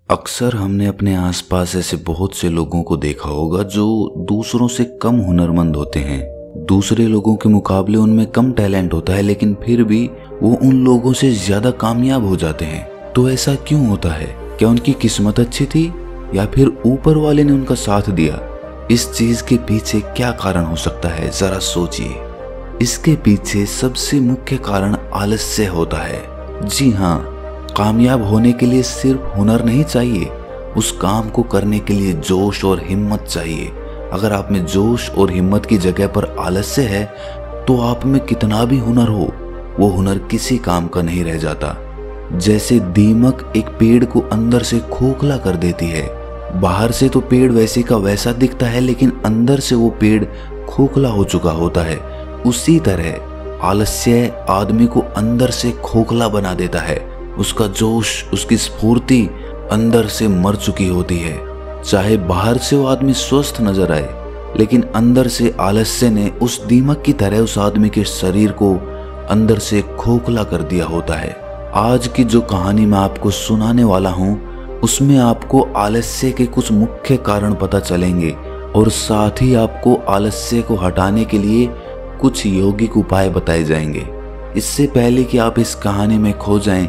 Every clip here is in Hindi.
अक्सर हमने अपने आसपास ऐसे बहुत से लोगों को देखा होगा जो दूसरों से कम हुनरमंद होते हैं। दूसरे लोगों के मुकाबले उनमें कम टैलेंट होता है, लेकिन फिर भी वो उन लोगों से ज्यादा कामयाब हो जाते हैं। तो ऐसा क्यों होता है? क्या उनकी किस्मत अच्छी थी या फिर ऊपर वाले ने उनका साथ दिया? इस चीज के पीछे क्या कारण हो सकता है, जरा सोचिए। इसके पीछे सबसे मुख्य कारण आलस्य होता है। जी हाँ, कामयाब होने के लिए सिर्फ हुनर नहीं चाहिए, उस काम को करने के लिए जोश और हिम्मत चाहिए। अगर आप में जोश और हिम्मत की जगह पर आलस्य है तो आप में कितना भी हुनर हो, वो हुनर किसी काम का नहीं रह जाता। जैसे दीमक एक पेड़ को अंदर से खोखला कर देती है। बाहर से तो पेड़ वैसे का वैसा दिखता है, लेकिन अंदर से वो पेड़ खोखला हो चुका होता है। उसी तरह आलस्य आदमी को अंदर से खोखला बना देता है। उसका जोश, उसकी स्फूर्ति अंदर से मर चुकी होती है। चाहे बाहर से वो आदमी स्वस्थ नजर आए, लेकिन अंदर से आलस्य ने उस दीमक की तरह उस आदमी के शरीर को अंदर से खोखला कर दिया होता है। आज की जो कहानी मैं आपको सुनाने वाला हूँ, उसमें आपको आलस्य के कुछ मुख्य कारण पता चलेंगे और साथ ही आपको आलस्य को हटाने के लिए कुछ यौगिक उपाय बताए जाएंगे। इससे पहले कि आप इस कहानी में खो जाएं,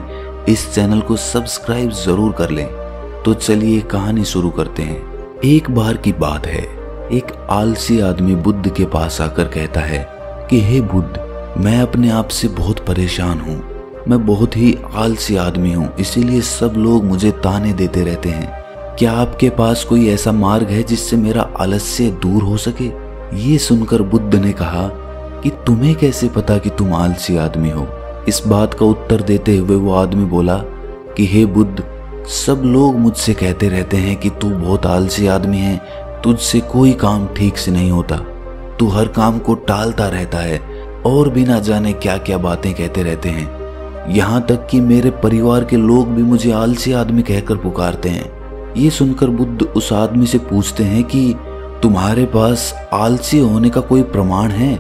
इस चैनल को सब्सक्राइब जरूर कर लें। तो चलिए कहानी शुरू करते हैं। एक बार की बात है, एक आलसी आदमी बुद्ध के पास आकर कहता है कि हे बुद्ध, मैं अपने आप से बहुत परेशान हूँ। मैं बहुत ही आलसी आदमी हूँ, इसीलिए सब लोग मुझे ताने देते रहते हैं। क्या आपके पास कोई ऐसा मार्ग है जिससे मेरा आलस्य दूर हो सके? ये सुनकर बुद्ध ने कहा कि तुम्हें कैसे पता कि तुम आलसी आदमी हो? इस बात का उत्तर देते हुए वो आदमी बोला कि हे बुद्ध, सब लोग मुझसे कहते रहते हैं कि तू बहुत आलसी आदमी है, तुझसे कोई काम ठीक से नहीं होता, तू हर काम को टालता रहता है और भी ना जाने क्या क्या बातें कहते रहते हैं। यहाँ तक कि मेरे परिवार के लोग भी मुझे आलसी आदमी कहकर पुकारते हैं। ये सुनकर बुद्ध उस आदमी से पूछते हैं कि तुम्हारे पास आलसी होने का कोई प्रमाण है?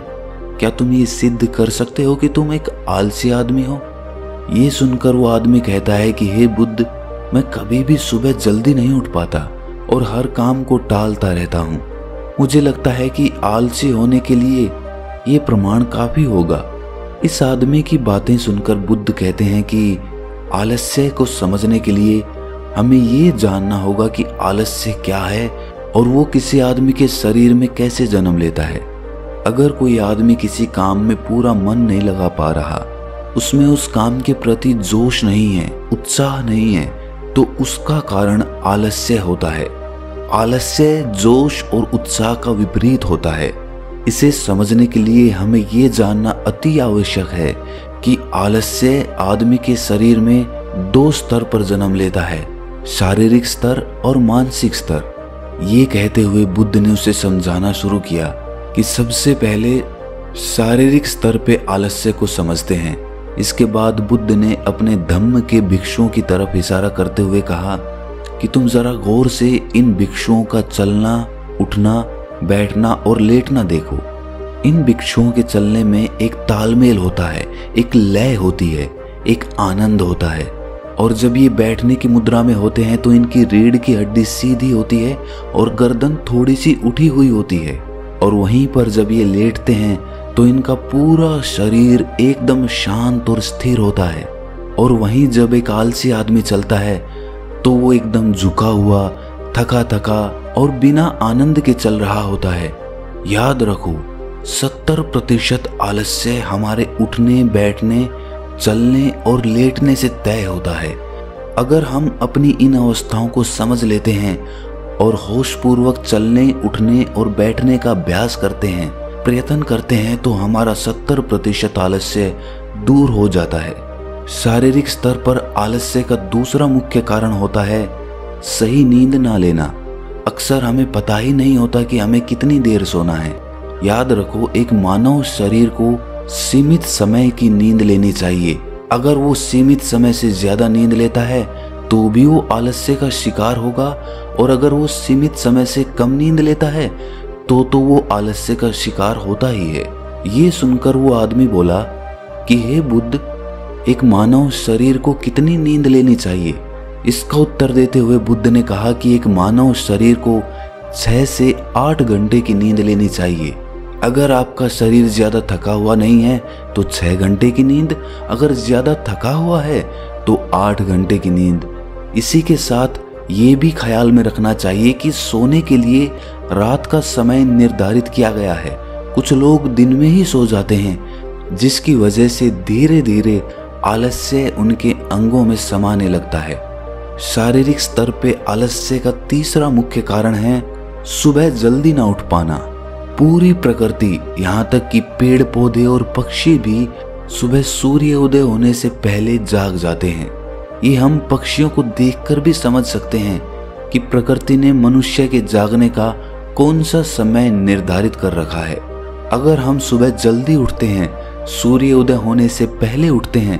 क्या तुम ये सिद्ध कर सकते हो कि तुम एक आलसी आदमी हो? ये सुनकर वो आदमी कहता है कि हे बुद्ध, मैं कभी भी सुबह जल्दी नहीं उठ पाता और हर काम को टालता रहता हूँ। मुझे लगता है कि आलसी होने के लिए ये प्रमाण काफी होगा। इस आदमी की बातें सुनकर बुद्ध कहते हैं कि आलस्य को समझने के लिए हमें ये जानना होगा कि आलस्य क्या है और वो किसी आदमी के शरीर में कैसे जन्म लेता है। अगर कोई आदमी किसी काम में पूरा मन नहीं लगा पा रहा, उसमें उस काम के प्रति जोश नहीं है, उत्साह नहीं है, तो उसका कारण आलस्य होता है। आलस्य जोश और उत्साह का विपरीत होता है। इसे समझने के लिए हमें ये जानना अति आवश्यक है कि आलस्य आदमी के शरीर में दो स्तर पर जन्म लेता है, शारीरिक स्तर और मानसिक स्तर। ये कहते हुए बुद्ध ने उसे समझाना शुरू किया कि सबसे पहले शारीरिक स्तर पे आलस्य को समझते हैं। इसके बाद बुद्ध ने अपने धम्म के भिक्षुओं की तरफ इशारा करते हुए कहा कि तुम जरा गौर से इन भिक्षुओं का चलना, उठना, बैठना और लेटना देखो। इन भिक्षुओं के चलने में एक तालमेल होता है, एक लय होती है, एक आनंद होता है। और जब ये बैठने की मुद्रा में होते हैं तो इनकी रीढ़ की हड्डी सीधी होती है और गर्दन थोड़ी सी उठी हुई होती है। और वहीं पर जब ये लेटते हैं तो इनका पूरा शरीर एकदम शांत और स्थिर होता है। और वहीं जब एक आलसी आदमी चलता है तो वो एकदम झुका हुआ, थका थका और बिना आनंद के चल रहा होता है। याद रखो, 70% आलस्य हमारे उठने, बैठने, चलने और लेटने से तय होता है। अगर हम अपनी इन अवस्थाओं को समझ लेते हैं और होशपूर्वक चलने, उठने और बैठने का अभ्यास करते हैं, प्रयत्न करते हैं, तो हमारा 70% आलस्य दूर हो जाता है। शारीरिक स्तर पर आलस्य का दूसरा मुख्य कारण होता है सही नींद ना लेना। अक्सर हमें पता ही नहीं होता कि हमें कितनी देर सोना है। याद रखो, एक मानव शरीर को सीमित समय की नींद लेनी चाहिए। अगर वो सीमित समय से ज्यादा नींद लेता है तो भी वो आलस्य का शिकार होगा, और अगर वो सीमित समय से कम नींद लेता है तो वो आलस्य का शिकार होता ही है। ये सुनकर वो आदमी बोला कि हे बुद्ध, एक मानव शरीर को कितनी नींद लेनी चाहिए? इसका उत्तर देते हुए बुद्ध ने कहा कि एक मानव शरीर को 6 से 8 घंटे की नींद लेनी चाहिए। अगर आपका शरीर ज्यादा थका हुआ नहीं है तो 6 घंटे की नींद, अगर ज्यादा थका हुआ है तो 8 घंटे की नींद। इसी के साथ ये भी ख्याल में रखना चाहिए कि सोने के लिए रात का समय निर्धारित किया गया है। कुछ लोग दिन में ही सो जाते हैं, जिसकी वजह से धीरे धीरे आलस्य उनके अंगों में समाने लगता है। शारीरिक स्तर पे आलस्य का तीसरा मुख्य कारण है सुबह जल्दी ना उठ पाना। पूरी प्रकृति, यहाँ तक कि पेड़ पौधे और पक्षी भी सुबह सूर्य उदय होने से पहले जाग जाते हैं। ये हम पक्षियों को देखकर भी समझ सकते हैं कि प्रकृति ने मनुष्य के जागने का कौन सा समय निर्धारित कर रखा है। अगर हम सुबह जल्दी उठते हैं, सूर्य उदय होने से पहले उठते हैं,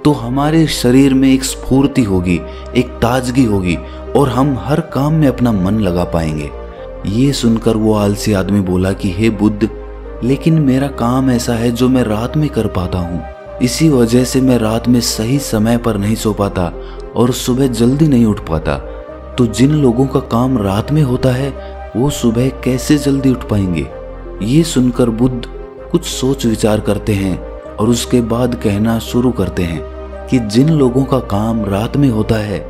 तो हमारे शरीर में एक स्फूर्ति होगी, एक ताजगी होगी और हम हर काम में अपना मन लगा पाएंगे। ये सुनकर वो आलसी आदमी बोला कि हे बुद्ध, लेकिन मेरा काम ऐसा है जो मैं रात में कर पाता हूँ। इसी वजह से मैं रात में सही समय पर नहीं सो पाता और सुबह जल्दी नहीं उठ पाता। तो जिन लोगों का काम रात में होता है वो सुबह कैसे जल्दी उठ पाएंगे? ये सुनकर बुद्ध कुछ सोच विचार करते हैं और उसके बाद कहना शुरू करते हैं कि जिन लोगों का काम रात में होता है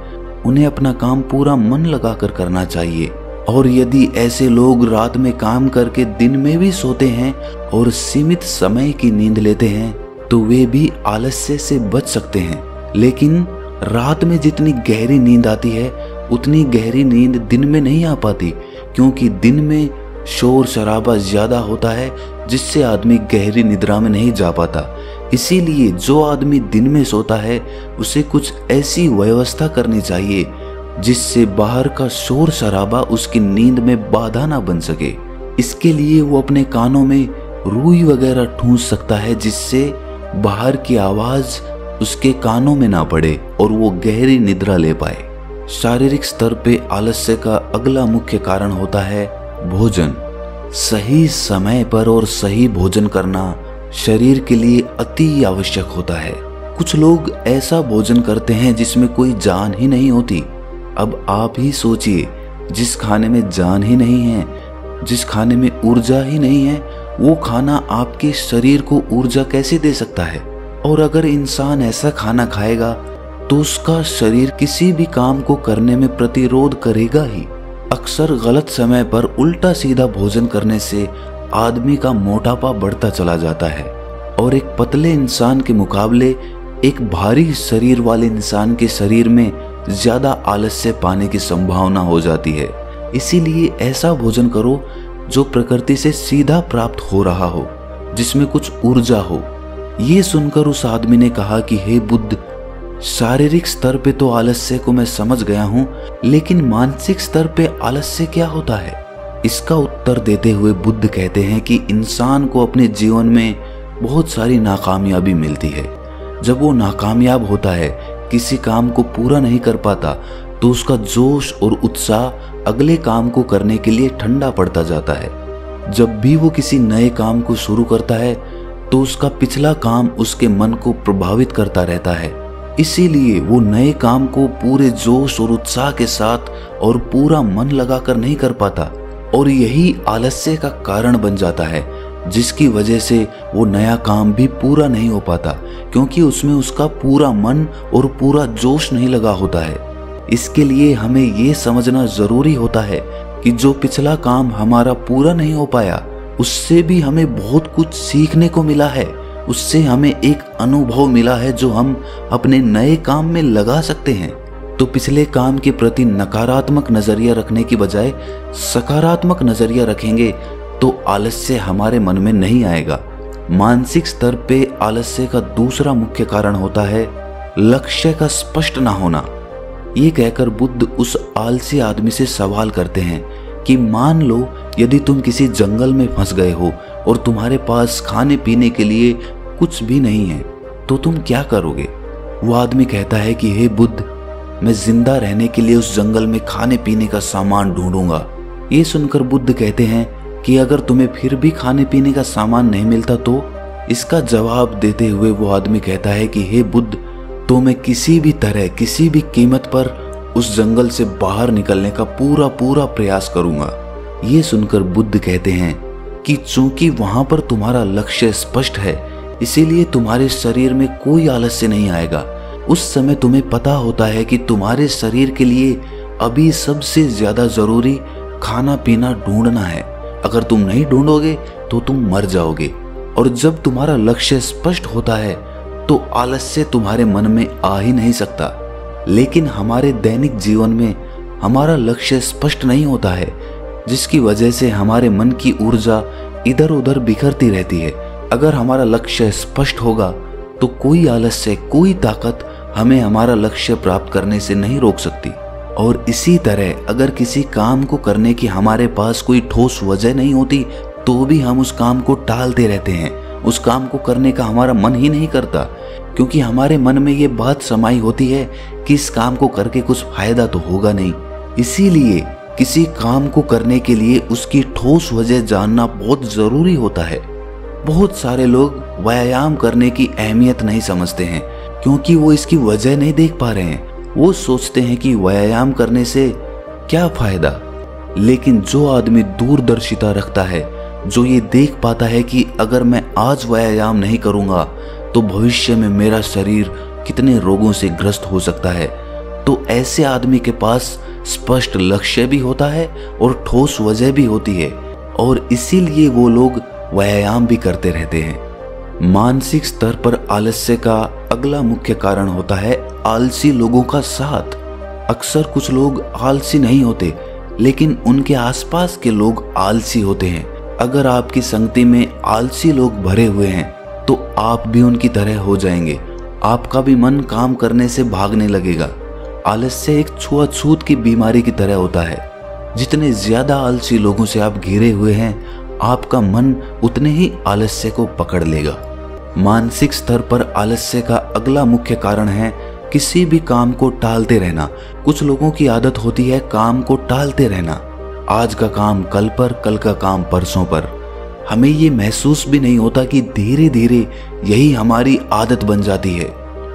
उन्हें अपना काम पूरा मन लगाकर करना चाहिए, और यदि ऐसे लोग रात में काम करके दिन में भी सोते हैं और सीमित समय की नींद लेते हैं तो वे भी आलस्य से बच सकते हैं। लेकिन रात में जितनी गहरी नींद आती है उतनी गहरी नींद दिन में नहीं आ पाती, क्योंकि दिन में शोर शराबा ज्यादा होता है जिससे आदमी गहरी निद्रा में नहीं जा पाता। इसीलिए जो आदमी दिन में सोता है उसे कुछ ऐसी व्यवस्था करनी चाहिए जिससे बाहर का शोर शराबा उसकी नींद में बाधा ना बन सके। इसके लिए वो अपने कानों में रुई वगैरह ठूंस सकता है जिससे बाहर की आवाज उसके कानों में ना पड़े और वो गहरी निद्रा ले पाए। शारीरिक स्तर पे आलस्य का अगला मुख्य कारण होता है भोजन। सही समय पर और सही भोजन करना शरीर के लिए अति आवश्यक होता है। कुछ लोग ऐसा भोजन करते हैं जिसमें कोई जान ही नहीं होती। अब आप ही सोचिए, जिस खाने में जान ही नहीं है, जिस खाने में ऊर्जा ही नहीं है, वो खाना आपके शरीर को ऊर्जा कैसे दे सकता है? और अगर इंसान ऐसा खाना खाएगा तो उसका शरीर किसी भी काम को करने में प्रतिरोध करेगा ही। अक्सर गलत समय पर उल्टा सीधा भोजन करने से आदमी का मोटापा बढ़ता चला जाता है और एक पतले इंसान के मुकाबले एक भारी शरीर वाले इंसान के शरीर में ज्यादा आलस्य पाने की संभावना हो जाती है। इसीलिए ऐसा भोजन करो जो प्रकृति से सीधा प्राप्त हो रहा हो, जिसमें कुछ ऊर्जा हो। ये सुनकर उस आदमी ने कहा कि हे बुद्ध, शारीरिक स्तर पे तो आलस्य को मैं समझ गया हूँ, लेकिन मानसिक स्तर पे आलस्य क्या होता है? इसका उत्तर देते हुए बुद्ध कहते हैं कि इंसान को अपने जीवन में बहुत सारी नाकामयाबी मिलती है। जब वो नाकामयाब होता है, किसी काम को पूरा नहीं कर पाता, तो उसका जोश और उत्साह अगले काम को करने के लिए ठंडा पड़ता जाता है। जब भी वो किसी नए काम को शुरू करता है तो उसका पिछला काम उसके मन को प्रभावित करता रहता है। इसीलिए वो नए काम को पूरे जोश और उत्साह के साथ और पूरा मन लगाकर नहीं कर पाता, और यही आलस्य का कारण बन जाता है, जिसकी वजह से वो नया काम भी पूरा नहीं हो पाता, क्योंकि उसमें उसका पूरा मन और पूरा जोश नहीं लगा होता है। इसके लिए हमें ये समझना जरूरी होता है कि जो पिछला काम हमारा पूरा नहीं हो पाया, उससे भी हमें बहुत कुछ सीखने को मिला है। उससे हमें एक अनुभव मिला है जो हम अपने नए काम में लगा सकते हैं। तो पिछले काम के प्रति नकारात्मक नजरिया रखने की बजाय सकारात्मक नजरिया रखेंगे तो आलस्य हमारे मन में नहीं आएगा। मानसिक स्तर पे आलस्य का दूसरा मुख्य कारण होता है लक्ष्य का स्पष्ट ना होना। ये कहकर बुद्ध उस आलसी आदमी से सवाल करते हैं कि मान लो यदि तुम किसी जंगल में फंस गए हो और तुम्हारे पास खाने पीने के लिए कुछ भी नहीं है, तो तुम क्या करोगे? वो आदमी कहता है कि हे बुद्ध, मैं जिंदा रहने के लिए उस जंगल में खाने पीने का सामान ढूंढूंगा। ये सुनकर बुद्ध कहते हैं कि अगर तुम्हें फिर भी खाने पीने का सामान नहीं मिलता तो? इसका जवाब देते हुए वो आदमी कहता है कि हे बुद्ध, तो मैं किसी भी तरह, किसी भी कीमत पर उस जंगल से बाहर निकलने का पूरा पूरा प्रयास करूंगा। ये सुनकर बुद्ध कहते हैं कि चूंकि वहां पर तुम्हारा लक्ष्य स्पष्ट है, इसीलिए तुम्हारे शरीर में कोई आलस्य नहीं आएगा। उस समय तुम्हें पता होता है कि तुम्हारे शरीर के लिए अभी सबसे ज्यादा जरूरी खाना पीना ढूंढना है। अगर तुम नहीं ढूंढोगे तो तुम मर जाओगे। और जब तुम्हारा लक्ष्य स्पष्ट होता है तो आलस्य तुम्हारे मन में आ ही नहीं सकता। लेकिन हमारे दैनिक जीवन में हमारा लक्ष्य स्पष्ट नहीं होता है, जिसकी वजह से हमारे मन की ऊर्जा इधर उधर बिखरती रहती है। अगर हमारा लक्ष्य स्पष्ट होगा तो कोई आलस्य, कोई ताकत हमें हमारा लक्ष्य प्राप्त करने से नहीं रोक सकती। और इसी तरह अगर किसी काम को करने की हमारे पास कोई ठोस वजह नहीं होती तो भी हम उस काम को टालते रहते हैं। उस काम को करने का हमारा मन ही नहीं करता, क्योंकि हमारे मन में ये बात समाई होती है कि इस काम को करके कुछ फायदा तो होगा नहीं। इसीलिए किसी काम को करने के लिए उसकी ठोस वजह जानना बहुत जरूरी होता है। बहुत सारे लोग व्यायाम करने की अहमियत नहीं समझते हैं, क्योंकि वो इसकी वजह नहीं देख पा रहे हैं। वो सोचते हैं कि व्यायाम करने से क्या फायदा। लेकिन जो आदमी दूरदर्शिता रखता है, जो ये देख पाता है कि अगर मैं आज व्यायाम नहीं करूंगा तो भविष्य में मेरा शरीर कितने रोगों से ग्रस्त हो सकता है, तो ऐसे आदमी के पास स्पष्ट लक्ष्य भी होता है और ठोस वजह भी होती है, और इसीलिए वो लोग व्यायाम भी करते रहते हैं। मानसिक स्तर पर आलस्य का अगला मुख्य कारण होता है आलसी लोगों का साथ। अक्सर कुछ लोग आलसी नहीं होते, लेकिन उनके आसपास के लोग आलसी होते हैं। अगर आपकी संगति में आलसी लोग भरे हुए हैं तो आप भी उनकी तरह हो जाएंगे। आपका भी मन काम करने से भागने लगेगा। आलस्य एक छुआछूत की बीमारी की तरह होता है। जितने ज्यादा आलसी लोगों से आप घिरे हुए हैं, आपका मन उतने ही आलस्य को पकड़ लेगा। मानसिक स्तर पर आलस्य का अगला मुख्य कारण है किसी भी काम को टालते रहना। कुछ लोगों की आदत होती है काम को टालते रहना। आज का काम कल पर, कल का काम परसों पर। हमें ये महसूस भी नहीं होता कि धीरे धीरे यही हमारी आदत बन जाती है,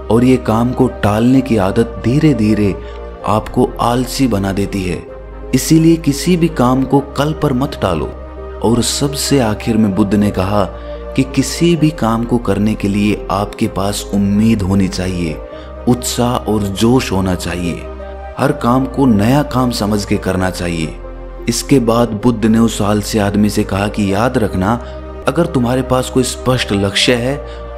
और ये काम को टालने की आदत धीरे धीरे आपको आलसी बना देती है। इसीलिए किसी भी काम को कल पर मत टालो। और सबसे आखिर में बुद्ध ने कहा कि किसी भी काम को करने के लिए आपके पास उम्मीद होनी चाहिए, उत्साह और जोश होना चाहिए। हर काम को नया काम समझ के करना चाहिए। इसके बाद बुद्ध ने उस आलसी आदमी से कहा कि याद रखना, अगर तुम्हारे पास कोई स्पष्ट लक्ष्य है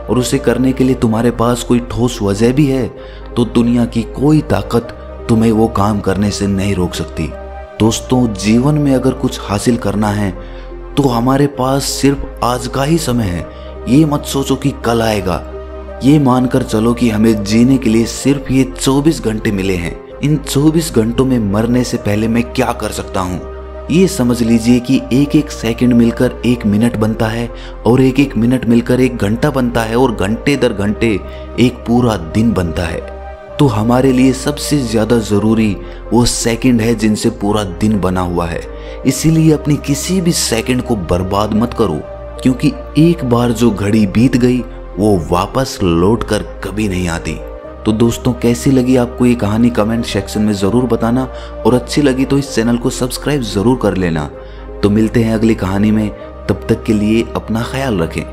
और उसे करने के लिए तुम्हारे पास कोई ठोस वजह भी है, तो दुनिया की कोई ताकत तुम्हें वो काम करने से नहीं रोक सकती। दोस्तों, जीवन में अगर कुछ हासिल करना है तो हमारे पास सिर्फ आज का ही समय है। ये मत सोचो कि कल आएगा। ये मानकर चलो कि हमें जीने के लिए सिर्फ ये 24 घंटे मिले हैं। इन 24 घंटों में मरने से पहले मैं क्या कर सकता हूँ, ये समझ लीजिए कि एक एक सेकंड मिलकर 1 मिनट बनता है, और एक एक मिनट मिलकर 1 घंटा बनता है, और घंटे दर घंटे एक पूरा दिन बनता है। तो हमारे लिए सबसे ज्यादा जरूरी वो सेकंड है जिनसे पूरा दिन बना हुआ है। इसीलिए अपनी किसी भी सेकंड को बर्बाद मत करो, क्योंकि एक बार जो घड़ी बीत गई वो वापस लौटकर कभी नहीं आती। तो दोस्तों, कैसी लगी आपको ये कहानी कमेंट सेक्शन में जरूर बताना, और अच्छी लगी तो इस चैनल को सब्सक्राइब जरूर कर लेना। तो मिलते हैं अगली कहानी में, तब तक के लिए अपना ख्याल रखें।